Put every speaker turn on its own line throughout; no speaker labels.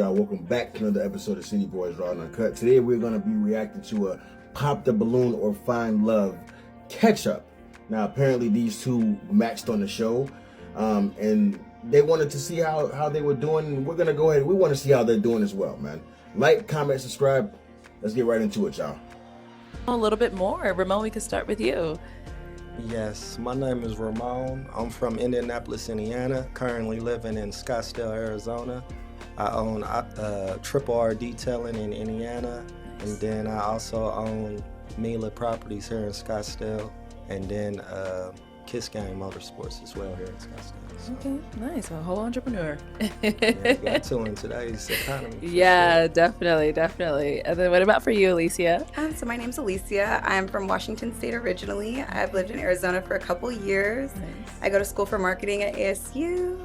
y'all? Welcome back to another episode of City Boys Raw and Uncut. Today we're going to be reacting to a Pop the Balloon or Find Love catch-up. Now apparently these two matched on the show, and they wanted to see how they were doing. We're going to go ahead. We want to see how they're doing as well, man. Like, comment, subscribe. Let's get right into it, y'all.
A little bit more. Ramon, we could start with you.
Yes, my name is Ramon. I'm from Indianapolis, Indiana, currently living in Scottsdale, Arizona. I own Triple R Detailing in Indiana, and then I also own Mila Properties here in Scottsdale, and then Kiss Game Motorsports as well here in Scottsdale. So,
Okay, nice. A whole entrepreneur.
yeah, got to in today's economy.
Yeah, definitely. And then what about for you, Alicia?
So my name's Alicia. I'm from Washington State originally. I've lived in Arizona for a couple years.
Nice.
I go to school for marketing at ASU.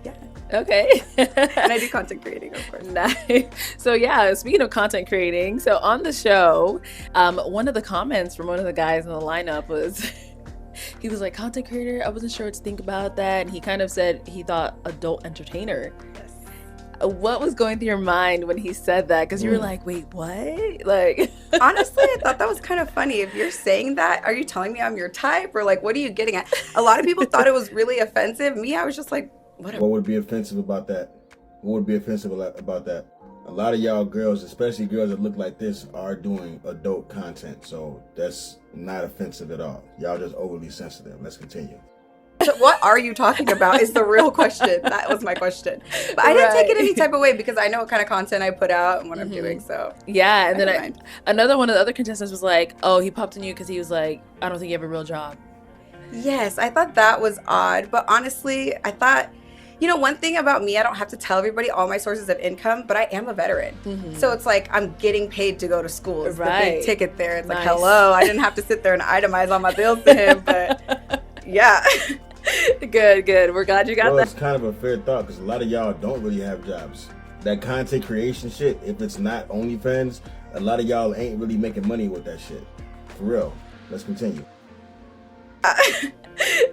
Yeah.
Okay.
And I do content creating, of course.
Nice. So yeah, speaking of content creating, so on the show, one of the comments from one of the guys in the lineup was, he was like, content creator, I wasn't sure what to think about that. And he kind of said he thought adult entertainer.
Yes.
What was going through your mind when he said that? Because you were like, wait, what? Like,
Honestly, I thought that was kind of funny. If you're saying that, are you telling me I'm your type? Or like, what are you getting at? A lot of people thought it was really offensive. Me, I was just like, whatever.
What would be offensive about that? What would be offensive about that? A lot of y'all girls, especially girls that look like this, are doing adult content. So that's not offensive at all. Y'all just overly sensitive. Let's continue.
What are you talking about is the real question. That was my question. But I didn't take it any type of way because I know what kind of content I put out and what I'm doing. So
yeah. And
I
then
don't mind.
another one of the other contestants was like, oh, he popped on you because he was like, I don't think you have a real job.
Yes, I thought that was odd. But honestly, I thought, you know, one thing about me, I don't have to tell everybody all my sources of income, but I am a veteran. So it's like I'm getting paid to go to school. It's the
Right.
big ticket there. It's like,
Nice.
hello, I didn't have to sit there and itemize all my bills to him. But yeah.
Good. We're glad you got
Well,
that.
it's kind of a fair thought because a lot of y'all don't really have jobs. That content creation shit, if it's not OnlyFans, a lot of y'all ain't really making money with that shit. For real. Let's continue.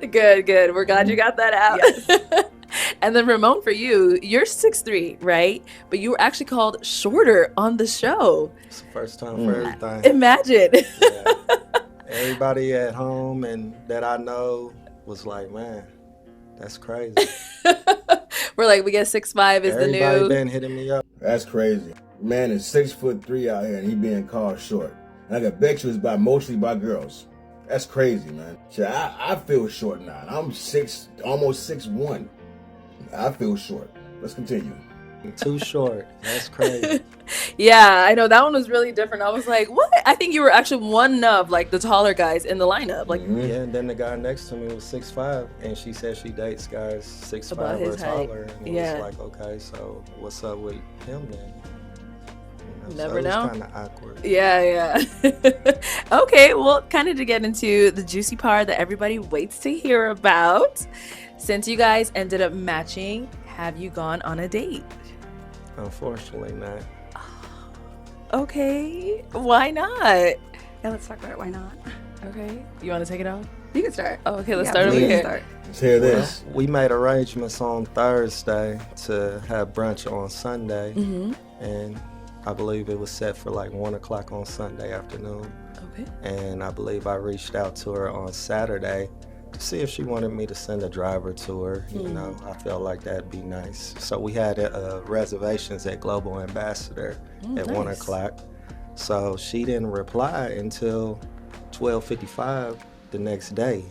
Good. We're glad you got that out. And then Ramon, for you, you're 6'3", right? But you were actually called shorter on the show.
It's the first time for everything.
Imagine.
Yeah. Everybody at home and that I know was like, man, that's crazy.
We're like, we get 6'5" is the
Everybody
new.
been hitting me up.
That's crazy. Man is 6'3" out here and he being called short. And I can bet you it's mostly by girls. That's crazy, man. Shit, I feel short now. I'm almost 6'1". I feel short. Let's continue.
Too short. That's crazy.
Yeah, I know that one was really different. I was like, what? I think you were actually one of like the taller guys in the lineup. Like,
Yeah, and then the guy next to me was 6'5", and she said she dates guys 6'5"
About
or
his height.
taller. And it
Yeah.
was like, okay, so what's up with him then?
Never
so
know.
It was kind of awkward.
yeah. Okay, well, kind of to get into the juicy part that everybody waits to hear about. Since you guys ended up matching, have you gone on a date?
Unfortunately, not.
Okay, why not?
Yeah, let's talk about it. Why not?
Okay, you want to take it off?
You can start.
Oh, okay, let's
Yeah,
start over
please
here.
start.
Let's hear this.
We made arrangements on Thursday to have brunch on Sunday, and I believe it was set for like 1 o'clock on Sunday afternoon.
Okay.
And I believe I reached out to her on Saturday to see if she wanted me to send a driver to her. You know, I felt like that'd be nice. So we had reservations at Global Ambassador at 1
nice.
o'clock. So she didn't reply until 12:55 the next day.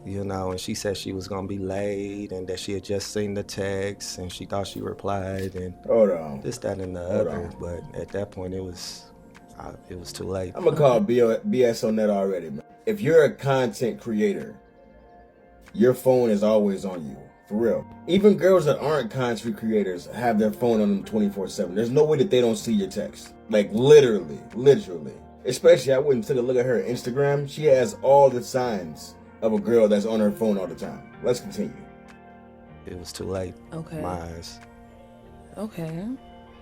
You know, and she said she was gonna be late and that she had just seen the text and she thought she replied and
Hold on.
this, that, and the
Hold
other.
on.
But at that point, it was too late.
I'm gonna call BS on that already, man. If you're a content creator, your phone is always on you. For real. Even girls that aren't content creators have their phone on them 24/7. There's no way that they don't see your text. Like literally. Especially, I went and took a look at her Instagram. She has all the signs of a girl that's on her phone all the time. Let's continue.
It was too late.
Okay.
My eyes.
Okay.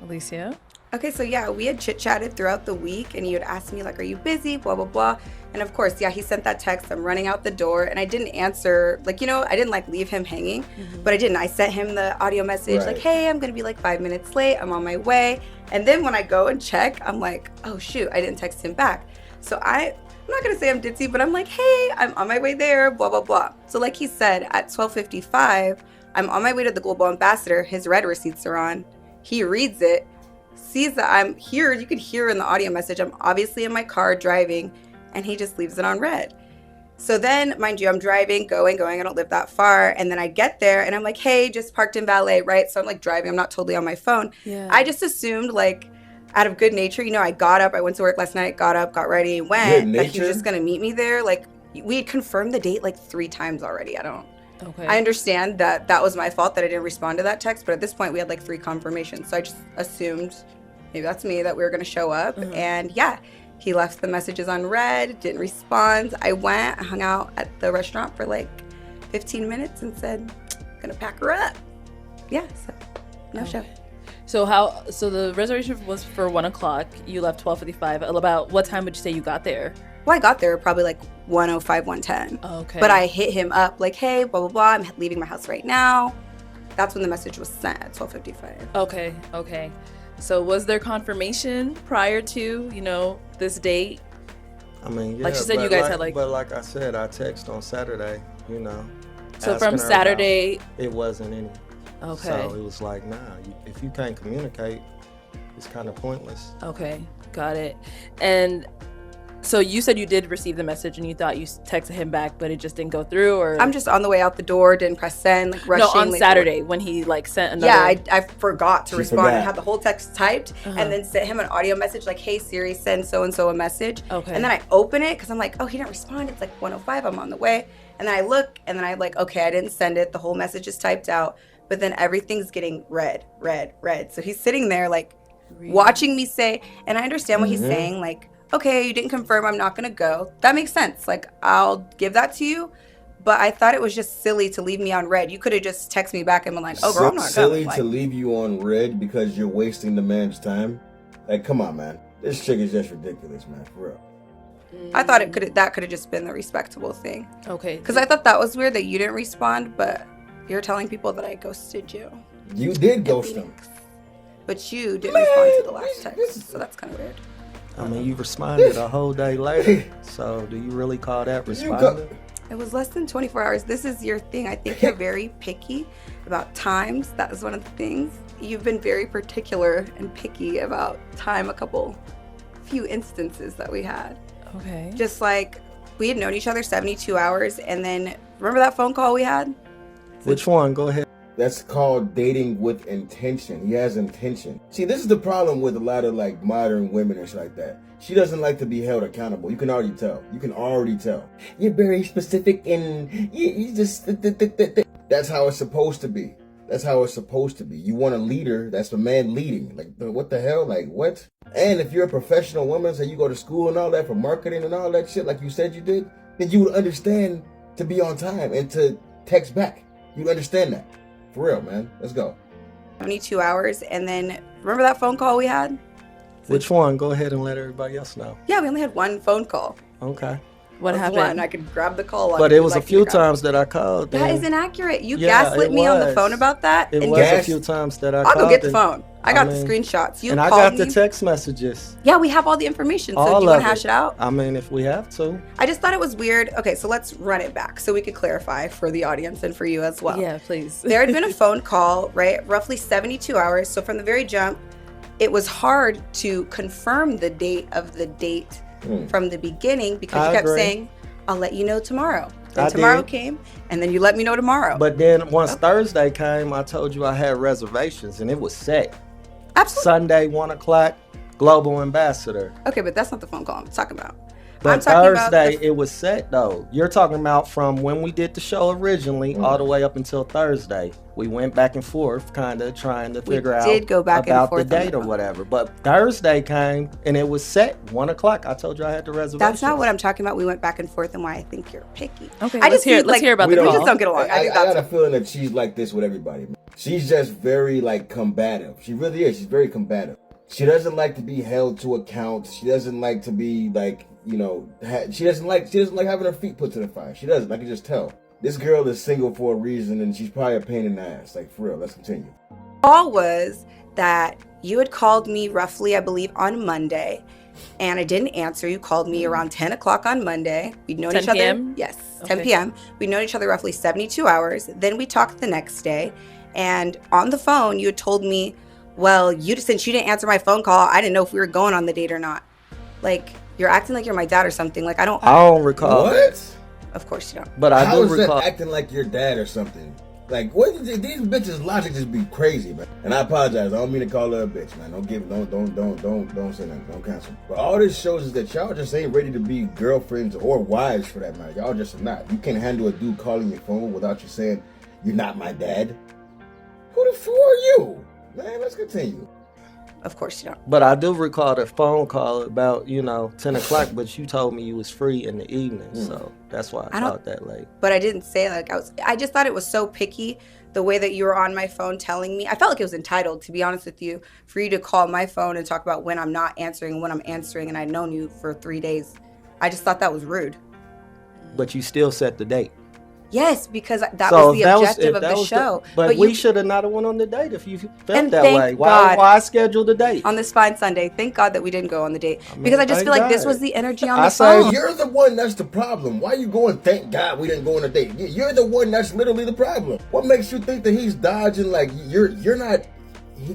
Alicia?
Okay, so yeah, we had chit-chatted throughout the week, and you had asked me, like, are you busy, blah, blah, blah. And of course, yeah, he sent that text. I'm running out the door, and I didn't answer. Like, I didn't, like, leave him hanging, but I didn't. I sent him the audio message, like,
Right.
hey, I'm going to be, like, 5 minutes late. I'm on my way. And then when I go and check, I'm like, oh, shoot, I didn't text him back. So I'm not going to say I'm ditzy, but I'm like, hey, I'm on my way there, blah, blah, blah. So like he said, at 12:55, I'm on my way to the Global Ambassador. His red receipts are on. He reads it, sees that I'm here. You could hear in the audio message, I'm obviously in my car driving, and he just leaves it on red. So then, mind you, I'm driving, going. I don't live that far. And then I get there and I'm like, hey, just parked in valet, right? So I'm like driving. I'm not totally on my phone.
Yeah.
I just assumed, like, out of good nature, I got up. I went to work last night, got up, got ready,
Good
went. That he
nature?
was just going to meet me there. Like, we had confirmed the date like 3 times already.
Okay.
I understand that was my fault that I didn't respond to that text. But at this point, we had like 3 confirmations. So I just assumed, maybe that's me, that we were going to show up. And yeah. He left the messages on red, didn't respond. I went, hung out at the restaurant for like 15 minutes and said, gonna pack her up. Yeah, so no show.
So the reservation was for 1:00. You left 12:55. About what time would you say you got there?
Well, I got there probably like 1:05, 1:10.
Okay.
But I hit him up like, hey, blah, blah, blah, I'm leaving my house right now. That's when the message was sent at 12:55.
Okay. So was there confirmation prior to, this date?
I mean, yeah,
Like she said,
but
you guys had, like-
But like I said, I text on Saturday,
So
asking
from
her
Saturday.
about- It wasn't any.
Okay.
So it was like, nah, if you can't communicate, it's kind of pointless.
Okay. Got it. And so you said you did receive the message and you thought you texted him back, but it just didn't go through, or
I'm just on the way out the door, didn't press send, like rushing.
no, on
like,
Saturday when he like sent another.
Yeah, I forgot to
She
respond. I
forgot.
had the whole text typed
Uh-huh.
and then sent him an audio message like, hey, Siri, send so-and-so a message.
Okay.
And then I open it because I'm like, oh, he didn't respond. It's like 1:05. I'm on the way. And then I look and then I like, okay, I didn't send it. The whole message is typed out. But then everything's getting red. So he's sitting there like watching me say, and I understand what he's saying, like, okay, you didn't confirm, I'm not gonna go. That makes sense. Like, I'll give that to you. But I thought it was just silly to leave me on red. You could have just texted me back and been like, oh, girl, I'm not
silly
going.
to
Like,
leave you on red because you're wasting the man's time. Like, come on, man. This chick is just ridiculous, man. For real.
I thought that could have just been the respectable thing.
Okay.
Because I thought that was weird that you didn't respond, but you're telling people that I ghosted you.
You did ghost him.
But you didn't respond to the last text, so that's kind of weird.
I mean, you responded a whole day later. So do you really call that responding?
It was less than 24 hours. This is your thing. I think you're very picky about times. That was one of the things. You've been very particular and picky about time few instances that we had.
Okay.
Just like we had known each other 72 hours, and then remember that phone call we had?
Which one? Go ahead.
That's called dating with intention. He has intention. See, this is the problem with a lot of like modern women and shit like that. She doesn't like to be held accountable. You can already tell. You're very specific and you just. That's how it's supposed to be. You want a leader. That's a man leading. Like, what the hell? Like, what? And if you're a professional woman, so you go to school and all that for marketing and all that shit, like you said you did, then you would understand to be on time and to text back. You'd understand that. For real, man. Let's go.
72 hours, and then remember that phone call we had?
Which one? Go ahead and let everybody else know.
Yeah, we only had one phone call.
Okay.
What
That was
happened?
one. I could grab the call. on
But
if
it
you'd
was a
like me
few
to grab it.
times that I called.
That
then.
is inaccurate. You
Yeah,
gaslit
it
me on the
was.
phone about that.
It
and
was
gas-
a few times that I
I'll
called.
go get the
and-
phone. I
I
got
mean,
the screenshots. You
and I
called
got the
me.
text messages.
Yeah, we have all the information. So
All
do you want
of
to hash it out?
I mean, if we have to.
I just thought it was weird. Okay, so let's run it back so we could clarify for the audience and for you as well.
Yeah, please.
There had been a phone call, right? Roughly 72 hours. So from the very jump, it was hard to confirm the date of the date from the beginning because
I
you kept
agree.
saying, I'll let you know tomorrow. Then
I
tomorrow
did.
came, and then you let me know tomorrow.
But then once Thursday came, I told you I had reservations and it was set.
Absolutely.
Sunday, 1:00, Global Ambassador.
Okay, but that's not the phone call I'm talking about.
But
I'm talking about
Thursday,
the-
it was set though. You're talking about from when we did the show originally all the way up until Thursday. We went back and forth, kind of trying to
We
figure out
did go back and
about
forth
the
on
date
the
or
phone.
whatever. But Thursday came and it was set 1:00. I told you I had the reservation.
That's not what I'm talking about. We went back and forth and why I think you're picky.
Okay,
I
let's
just
hear.
need,
Let's
like,
hear about
we
the
don't-
We
call.
just don't get along. I think
I
that's
got a feeling that she's like this with everybody. Man. She's just very like combative. She really is. She's very combative. She doesn't like to be held to account. She doesn't like to be like, she doesn't like having her feet put to the fire. She doesn't. I can just tell. This girl is single for a reason, and she's probably a pain in the ass. Like, for real. Let's continue.
All was that you had called me roughly, I believe, on Monday, and I didn't answer. You called me around 10 o'clock on Monday. We'd known
10
each other.
p.m.?
Yes,
Okay.
10 p.m. We'd known each other roughly 72 hours. Then we talked the next day, and on the phone, you had told me, well, since you didn't answer my phone call, I didn't know if we were going on the date or not. Like, you're acting like you're my dad or something. Like, I don't
recall.
What?
Of course you don't.
But I
How
do
is
recall.
that acting like your dad or something? Like, what? These bitches' logic just be crazy, man. And I apologize. I don't mean to call her a bitch, man. Don't say nothing. Don't cancel. But all this shows is that y'all just ain't ready to be girlfriends or wives for that matter. Y'all just are not. You can't handle a dude calling your phone without you saying, "You're not my dad." Who the fool are you? Man, let's continue.
Of course you don't.
But I do recall the phone call about 10 o'clock. But you told me you was free in the evening, so that's why I called that late.
But I didn't say like I just thought it was so picky the way that you were on my phone telling me. I felt like it was entitled, to be honest with you, for you to call my phone and talk about when I'm not answering and when I'm answering, and I'd known you for 3 days. I just thought that was rude.
But you still set the date.
Yes, because that
So
was the objective of the show.
But we
you,
should have not went on the date if you felt
And
that
thank
way.
God.
Why schedule the date?
on this fine Sunday, thank God that we didn't go on the date, because I just
thank
feel like this
God.
was the energy on
I
the
say
phone.
You're the one that's the problem. Why you going, thank God we didn't go on a date? You're the one that's literally the problem. What makes you think that he's dodging like you're not?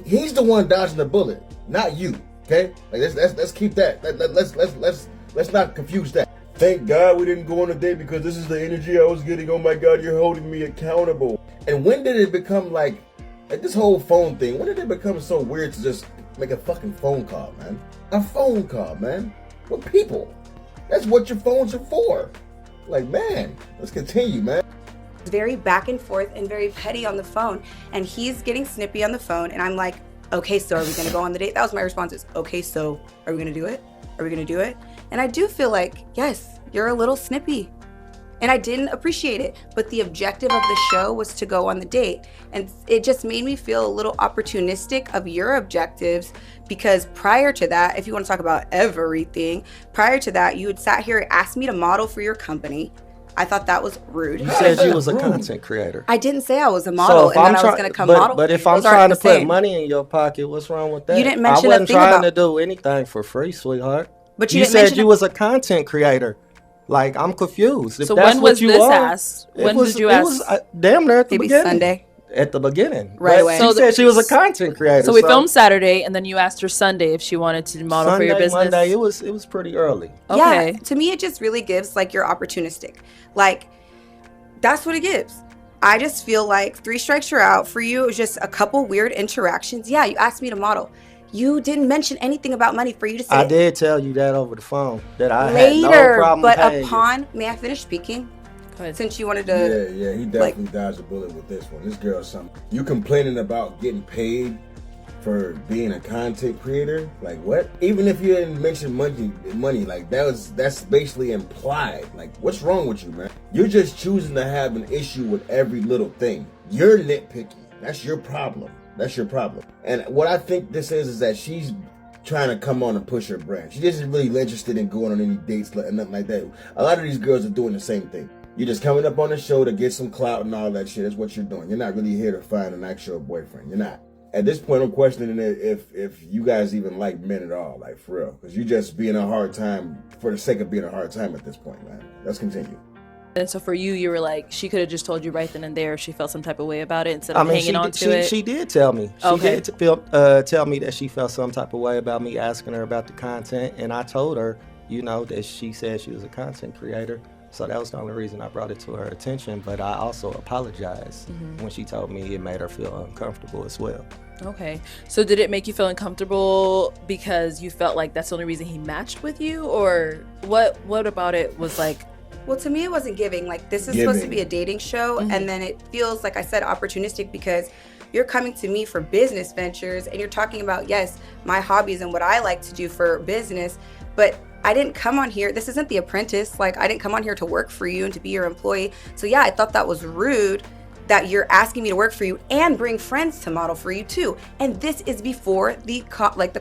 He's the one dodging the bullet, not you. Okay? Like let's keep that. Let's not confuse that. Thank God we didn't go on a date because this is the energy I was getting. Oh my God, you're holding me accountable. And when did it become like this whole phone thing? When did it become so weird to just make a fucking phone call, man? A phone call, man. With people. That's what your phones are for. Like, man, let's continue, man.
Very back and forth and very petty on the phone, and he's getting snippy on the phone, and I'm like, okay, so are we gonna go on the date? That was my response, is okay, so are we gonna do it? Are we gonna do it? And I do feel like, yes, you're a little snippy, and I didn't appreciate it, but the objective of the show was to go on the date, and it just made me feel a little opportunistic of your objectives, because prior to that, if you want to talk about everything, prior to that, you had sat here and asked me to model for your company. I thought that was rude.
You said you was a content creator.
I didn't say I was a model and that I was going to come model.
But if I'm
Those aren't
trying to
the
put
same.
money in your pocket, what's wrong with that?
You didn't mention a
I wasn't
thing
trying
about-
to do anything for free, sweetheart.
But
You
didn't
said
mention
you
a-
was a content creator. Like, I'm confused. If
So
that's
when
what
was
you
this
are,
asked? When did you
It
ask?
was damn near at the
Maybe
beginning.
Sunday.
At the beginning.
Right
But
away.
She
So
said she was a content creator.
So we filmed Saturday, and then you asked her Sunday if she wanted to model
Sunday,
for your business.
Monday, it was pretty early.
Okay.
Yeah, to me, it just really gives like you're opportunistic. Like, that's what it gives. I just feel like 3 strikes you're out. For you, it was just a couple weird interactions. Yeah, you asked me to model. You didn't mention anything about money for you to say.
I did tell you that over the phone, that I had
later,
no problem
but
paying you.
upon, may I finish speaking?
Go ahead.
Since you wanted to,
Yeah, he definitely dodged a bullet with this one. This girl's something. You complaining about getting paid for being a content creator? Like what? Even if you didn't mention money, like that's basically implied. Like what's wrong with you, man? You're just choosing to have an issue with every little thing. You're nitpicky. That's your problem. That's your problem. And what I think this is that she's trying to come on and push her brand. She isn't really interested in going on any dates and nothing like that. A lot of these girls are doing the same thing. You're just coming up on the show to get some clout and all that shit. That's what you're doing. You're not really here to find an actual boyfriend. You're not. At this point, I'm questioning if you guys even like men at all, like for real. Because you're just being a hard time for the sake of being a hard time at this point, man. Let's continue.
And so for you were like, she could have just told you right then and there if she felt some type of way about it instead of hanging on to it.
She did tell me. She
Okay.
did tell me that she felt some type of way about me asking her about the content, and I told her, that she said she was a content creator. So that was the only reason I brought it to her attention. But I also apologized when she told me it made her feel uncomfortable as well.
Okay. So did it make you feel uncomfortable because you felt like that's the only reason he matched with you? Or what about it was like,
well, to me, it wasn't giving. Like, this is supposed to
Giving.
be a dating show, and then it feels, like I said, opportunistic because you're coming to me for business ventures, and you're talking about, yes, my hobbies and what I like to do for business, but I didn't come on here. This isn't The Apprentice. Like, I didn't come on here to work for you and to be your employee. So, yeah, I thought that was rude. that you're asking me to work for you and bring friends to model for you too. And this is before the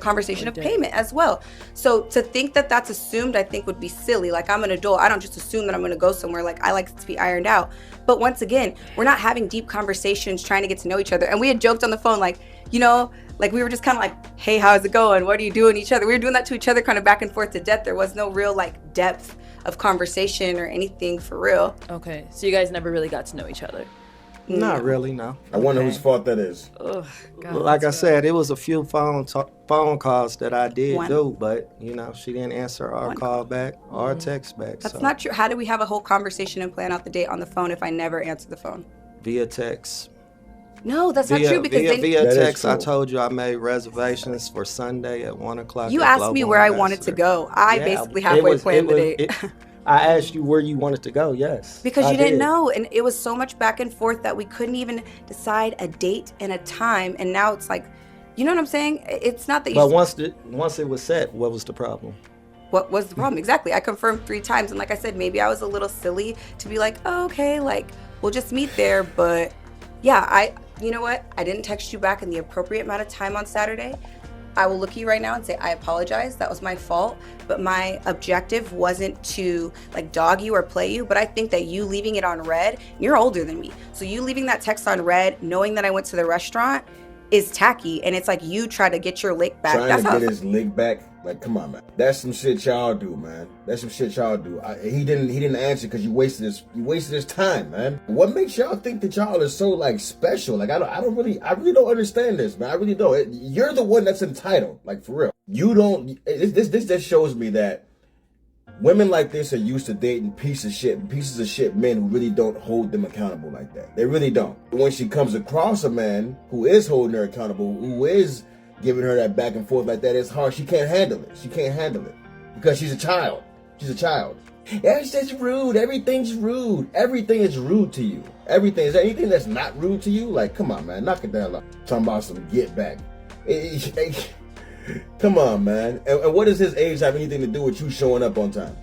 conversation of payment as well. So to think that that's assumed, I think would be silly. Like, I'm an adult. I don't just assume that I'm going to go somewhere. Like, I like it to be ironed out. But once again, we're not having deep conversations trying to get to know each other. And we had joked on the phone, like, you know, like we were just kind of like, hey, how's it going? What are you doing each other? We were doing that to each other kind of back and forth to death. There was no real like depth of conversation or anything for real.
Okay, so you guys never really got to know each other.
Not really, no.
I wonder whose fault that is.
Ugh, God,
Like I said, it was a few phone calls that I did
One.
do, but you know, she didn't answer our
One
call back or text back.
That's
so
not true. How do we have a whole conversation and plan out the date on the phone if I never answer the phone?
via text.
No, that's not true because
via
That is
text. I
true.
told you I made reservations for Sunday at 1:00.
you
at
asked
Global
me where I wanted to
Ambassador.
go. I
Yeah,
basically
it
halfway
was-
planned the
was-
date.
I asked you where you wanted to go. Yes,
Because
I
you didn't
did.
know, and it was so much back and forth that we couldn't even decide a date and a time. And now it's like, you know what I'm saying? It's not that you.
But once it was set, what was the problem?
What was the problem? Exactly. I confirmed 3 times, and like I said, maybe I was a little silly to be like, oh, okay, like we'll just meet there. But yeah, you know what? I didn't text you back in the appropriate amount of time on Saturday. I will look at you right now and say I apologize. That was my fault. But my objective wasn't to like dog you or play you. But I think that you leaving it on red, you're older than me. So you leaving that text on red, knowing that I went to the restaurant, is tacky. And it's like you try to get your lick back.
Trying
That's
to
how
get his lick back. Like, come on, man. That's some shit y'all do, man. That's some shit y'all do. He didn't answer because you wasted his time, man. What makes y'all think that y'all are so like special? Like, I really don't understand this, man. I really don't. You're the one that's entitled, like for real. You don't. This just shows me that women like this are used to dating pieces of shit men who really don't hold them accountable like that. They really don't. When she comes across a man who is holding her accountable, who is giving her that back and forth like that, it's hard. She can't handle it. She can't handle it because she's a child. She's a child. That's just rude. Everything's rude. Everything is rude to you. Everything. Is there anything that's not rude to you? Like, come on, man. Knock it down. Talking about some get back. Come on, man. And what does his age have anything to do with you showing up on time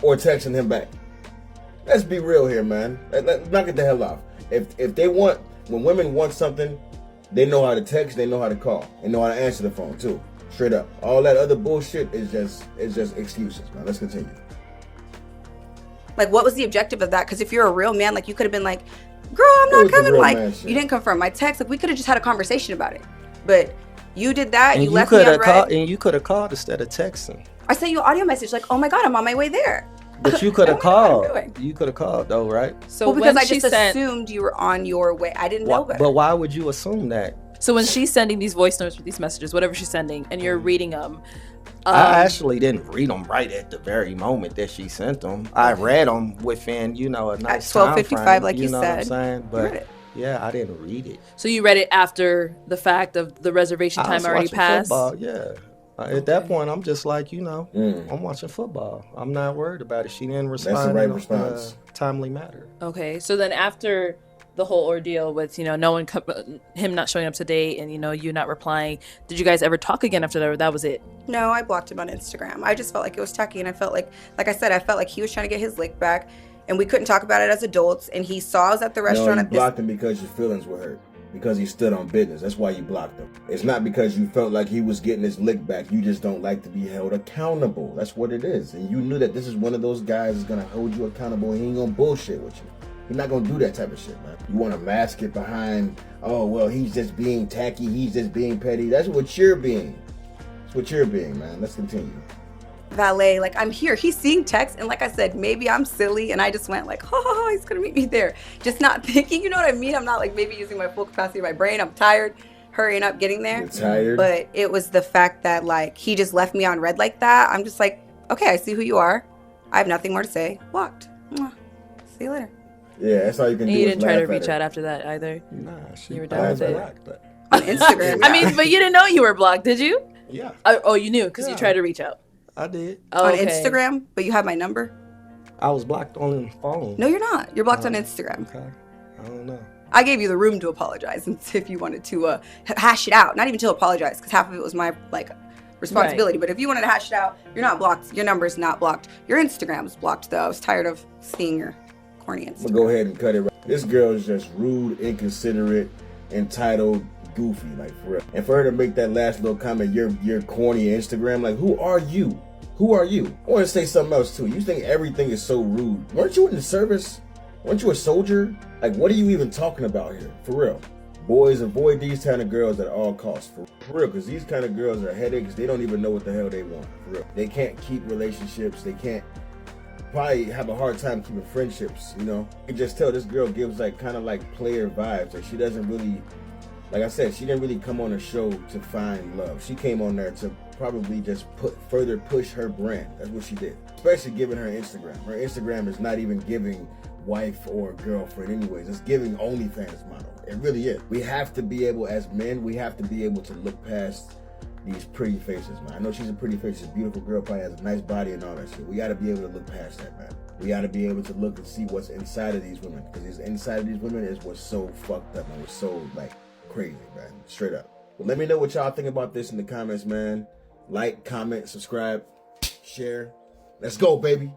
or texting him back? Let's be real here, man. Knock it the hell off. If they want, when women want something, they know how to text, they know how to call, and know how to answer the phone too. Straight up. All that other bullshit is just excuses, man. Let's continue.
Like, what was the objective of that? Because if you're a real man, like, you could have been like, girl, I'm
It was
not
the
coming.
real
Like,
man shit.
you didn't confirm my text. Like, we could have just had a conversation about it. But you did that.
And
You
you
left me
could
on
have
red.
called. And you could have called instead of texting.
I sent you an audio message like, oh my God, I'm on my way there.
But you could have
I don't know what I'm
called.
doing.
You could have called though, right?
So
Well, because
when
I
she
just
sent,
assumed you were on your way. I didn't know better.
But why would you assume that?
so when she's sending these voice notes or these messages, whatever she's sending, and you're reading them,
I actually didn't read them right at the very moment that she sent them. I read them within, a nice
At
time
12:55,
frame,
like you
know what I'm
said.
saying?
read
But
it.
yeah, I didn't read it.
so you read it after the fact of the reservation
I
time
was
already
watching
passed.
football, yeah. At that point, I'm just like,
Mm.
I'm watching football. I'm not worried about it. She didn't
the
respond
right
in a
response.
timely manner.
Okay, so then after the whole ordeal with no one him not showing up to date and you not replying, did you guys ever talk again after that, or that was it?
No, I blocked him on Instagram. I just felt like it was tacky, and I felt like I said, I felt like he was trying to get his lick back, and we couldn't talk about it as adults. And he saw us at the
No,
restaurant
you
at this.
blocked him because your feelings were hurt. Because he stood on business. That's why you blocked him. It's not because you felt like he was getting his lick back. You just don't like to be held accountable. That's what it is. And you knew that this is one of those guys that's going to hold you accountable. He ain't going to bullshit with you. He's not going to do that type of shit, man. You want to mask it behind, oh, well, he's just being tacky. He's just being petty. That's what you're being. That's what you're being, man. Let's continue.
Valet, like, I'm here. He's seeing text, and like I said, maybe I'm silly, and I just went like, oh, he's gonna meet me there. Just not thinking, you know what I mean? I'm not like maybe using my full capacity of my brain. I'm tired, hurrying up, getting there.
You're tired.
But it was the fact that like he just left me on red like that. I'm just like, okay, I see who you are. I have nothing more to say. Blocked. Mwah. See you later.
Yeah, that's all you can
And
do.
you
is
didn't try to
laugh at
reach
her.
out after that either.
Nah,
You were done with it.
On Instagram.
I mean, but you didn't know you were blocked, did you?
Yeah,
Oh, you knew because you
Yeah.
tried to reach out.
I did.
Oh,
on
okay.
Instagram, but you have my number.
I was blocked on the phone.
No, you're not. You're blocked on Instagram.
Okay. I don't know.
I gave you the room to apologize and see if you wanted to hash it out. Not even to apologize, because half of it was my responsibility. But if you wanted to hash it out, you're not blocked. Your number is not blocked. Your Instagram is blocked, though. I was tired of seeing your corny
I'm
Instagram.
going to go ahead and cut it right. This girl is just rude, inconsiderate, entitled, goofy, like for real. And for her to make that last little comment, you're corny Instagram, like who are you? Who are you? I want to say something else too. You think everything is so rude. Weren't you in the service? Weren't you a soldier? Like what are you even talking about here? For real. Boys, avoid these kind of girls at all costs. For real, because these kind of girls are headaches. They don't even know what the hell they want. For real. They can't keep relationships. They can't probably have a hard time keeping friendships, you know? You can just tell this girl gives like kind of like player vibes. Like she doesn't really, like I said, she didn't really come on the show to find love. She came on there to probably just further push her brand. That's what she did. Especially given her Instagram. Her Instagram is not even giving wife or girlfriend anyways. It's giving OnlyFans model. It really is. We have to be able, as men, we have to be able to look past these pretty faces, man. I know she's a pretty face. She's a beautiful girl, probably has a nice body and all that shit. We got to be able to look past that, man. We got to be able to look and see what's inside of these women. Because inside of these women is what's so fucked up and what's so, like, crazy, man. Straight up. But let me know what y'all think about this in the comments, man. Like, comment, subscribe, share. Let's go, baby.